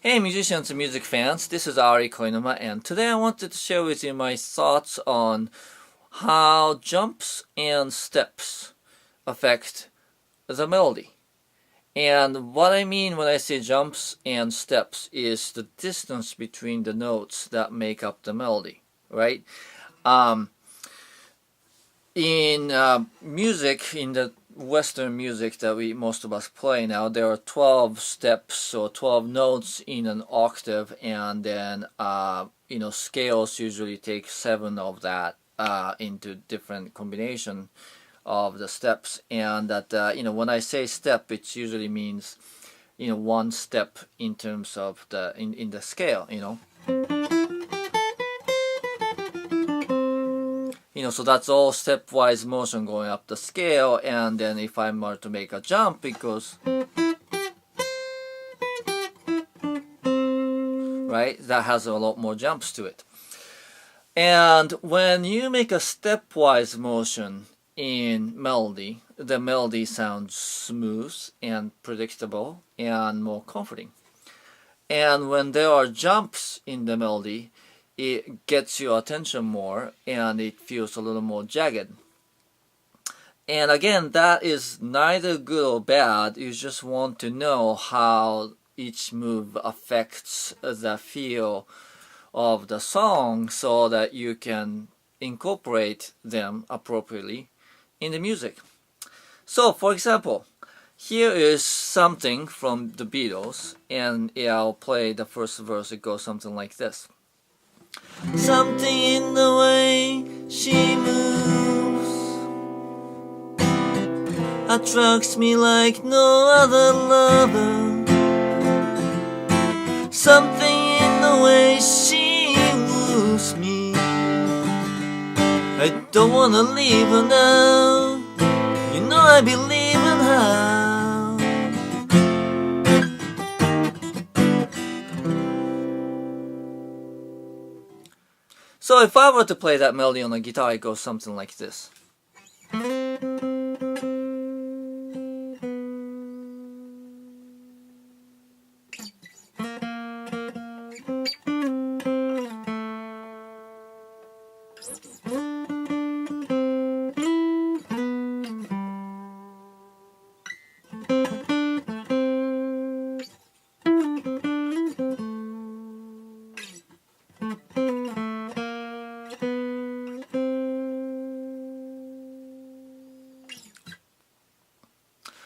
Hey musicians and music fans, this is Ari Koinuma, and today I wanted to share with you my thoughts on how jumps and steps affect the melody. And what I mean when I say jumps and steps is the distance between the notes that make up the melody, right? In music, in the Western music that most of us play now, there are 12 steps or 12 notes in an octave, and then scales usually take 7 of that into different combination of the steps. And that when I say step, it usually means one step in terms of the in the scale. So that's all stepwise motion going up the scale, and then if I were to make a jump, it goes, right? That has a lot more jumps to it. And when you make a stepwise motion in melody, the melody sounds smooth and predictable and more comforting. And when there are jumps in the melody, it gets your attention more and it feels a little more jagged. And again, that is neither good or bad. You just want to know how each move affects the feel of the song so that you can incorporate them appropriately in the music. So, for example, here is something from the Beatles, and I'll play the first verse. It goes something like this. Something in the way she moves attracts me like no other lover. Something in the way she moves me. I don't wanna leave her now. You know I believe in her. So if I were to play that melody on a guitar, it goes something like this.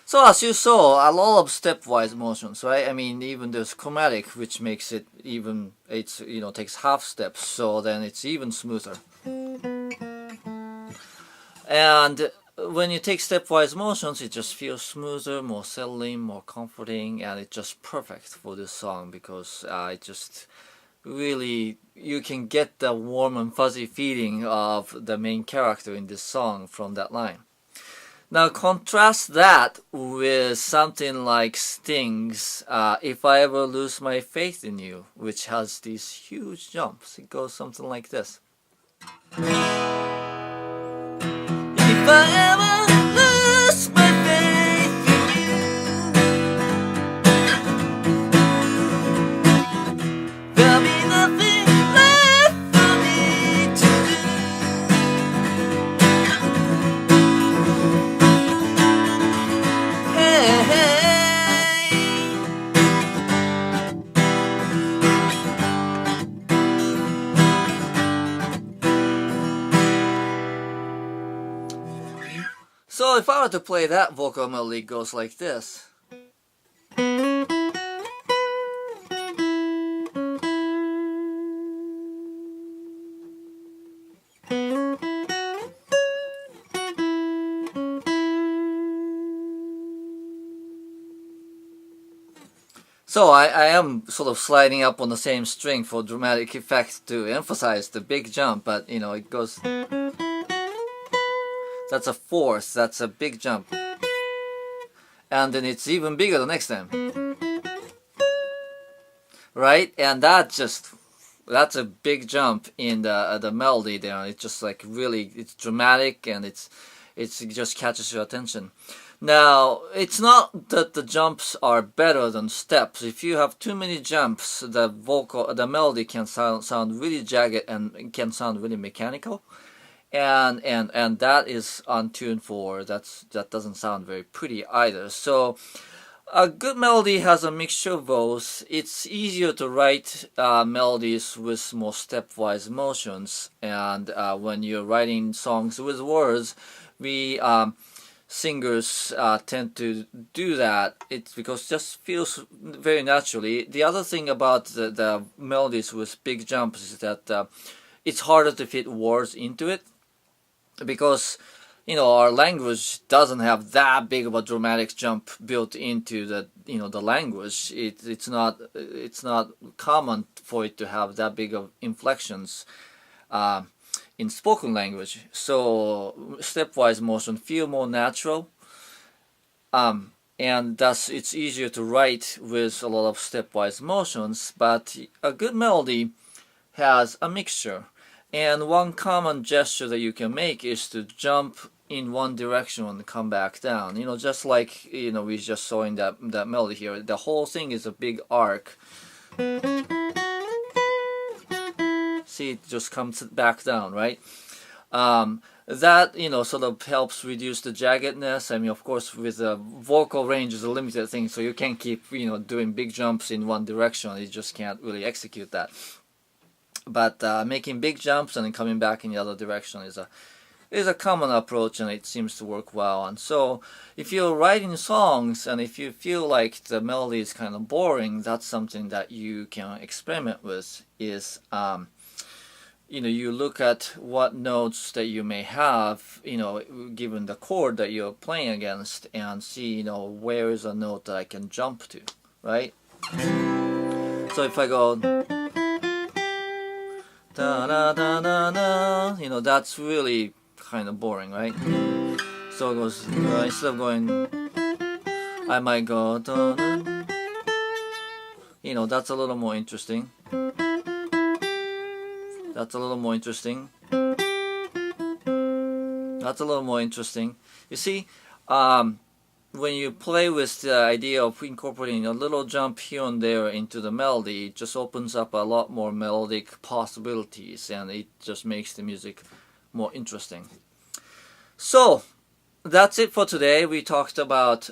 So as you saw, a lot of stepwise motions, right? I mean, even there's chromatic, which makes it even, takes half steps, so then it's even smoother. And when you take stepwise motions, it just feels smoother, more settling, more comforting, and it's just perfect for this song because it just really, you can get the warm and fuzzy feeling of the main character in this song from that line. Now contrast that with something like Sting's If I Ever Lose My Faith in You, which has these huge jumps. It goes something like this. If I ever lose my faith in you, there'll be nothing left for me to do. So if I were to play that vocal melody, it goes like this. So I am sort of sliding up on the same string for dramatic effect to emphasize the big jump, but it goes... That's a fourth, that's a big jump. And then it's even bigger the next time. Right? And that's a big jump in the melody there. It's just like really, it's dramatic and it just catches your attention. Now, it's not that the jumps are better than steps. If you have too many jumps, the melody can sound really jagged and can sound really mechanical, and that is untuned for. That doesn't sound very pretty either. So a good melody has a mixture of both. It's easier to write melodies with more stepwise motions, and when you're writing songs with words, we singers tend to do that. It's because it just feels very naturally. The other thing about the melodies with big jumps is that it's harder to fit words into it, because our language doesn't have that big of a dramatic jump built into the language. It's not common for it to have that big of inflections in spoken language. So stepwise motion feel more natural, and thus it's easier to write with a lot of stepwise motions. But a good melody has a mixture, and one common gesture that you can make is to jump in one direction and come back down. Just like we just saw in that melody here. The whole thing is a big arc. See, it just comes back down, right? That sort of helps reduce the jaggedness. I mean, of course, with the vocal range is a limited thing, so you can't keep doing big jumps in one direction. You just can't really execute that. But making big jumps and then coming back in the other direction is a common approach, and it seems to work well. And so if you're writing songs and if you feel like the melody is kind of boring, that's something that you can experiment with. Is you look at what notes that you may have, given the chord that you're playing against, and see, where is a note that I can jump to, right? So if I go da da da da da, that's really kind of boring, right? So it goes, instead of going, I might go da da, that's a little more interesting. That's a little more interesting. That's a little more interesting. You see, when you play with the idea of incorporating a little jump here and there into the melody, it just opens up a lot more melodic possibilities, and it just makes the music more interesting. So that's it for today. We talked about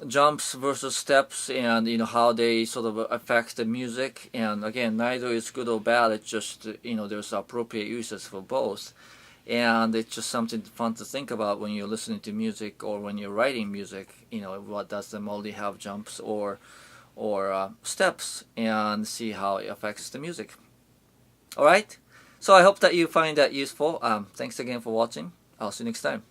jumps versus steps, and how they sort of affect the music. And again, neither is good or bad. It's just there's appropriate uses for both, and it's just something fun to think about when you're listening to music or when you're writing music. What does the melody have, jumps or steps, and see how it affects the music. All right, so I hope that you find that useful. Thanks again for watching. I'll see you next time.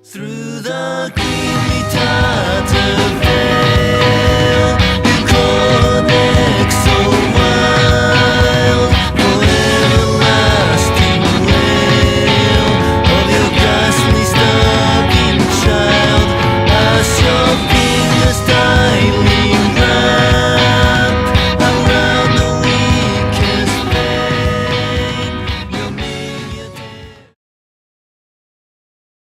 Through the green guitar